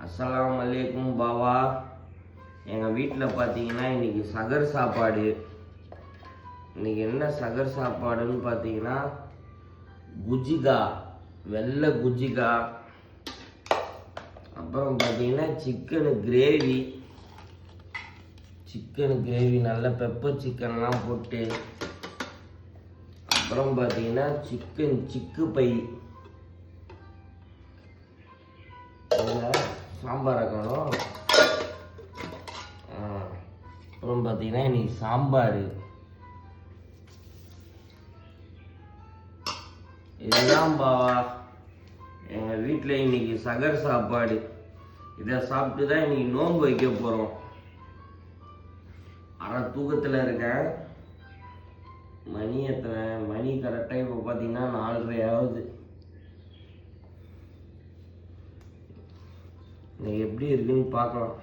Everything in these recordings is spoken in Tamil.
அஸ்ஸலாமு அலைக்கும் பாவா. எங்கள் வீட்டில் பார்த்தீங்கன்னா இன்றைக்கி சகர் சாப்பாடு. இன்றைக்கி என்ன சகர் சாப்பாடுன்னு பார்த்தீங்கன்னா குஜிகா, வெள்ளை குஜிகா. அப்புறம் பார்த்தீங்கன்னா சிக்கனு கிரேவி நல்ல பெப்பர் சிக்கன்லாம் போட்டு. அப்புறம் பார்த்தீங்கன்னா சிக்கு பை சாம்பார் ஆக்கணும். அப்புறம் பார்த்தீங்கன்னா இன்னைக்கு சாம்பார். இதுதான் பாவா எங்கள் வீட்டில் இன்னைக்கு சகர் சாப்பாடு. இதை சாப்பிட்டு தான் இன்னைக்கு நோன்பு வைக்க போகிறோம். அரை தூக்கத்தில் இருக்கேன். மணி கரெக்டாக இப்போ பார்த்தீங்கன்னா 4:30 ஆகுது. இன்னைக்கு எப்படி இருக்குன்னு பார்க்கலாம்.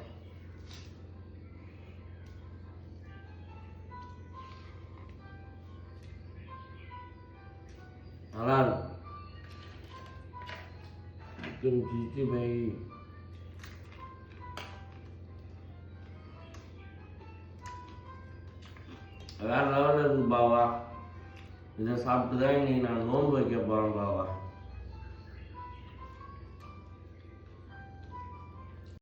நல்லா இருக்கும். சிக்கன் 65 வேற லெவலில் இருக்கு பாவா. இதை சாப்பிட்டு தான் இன்னைக்கு நான் நோன்பு வைக்க போகிறேன் பாவா.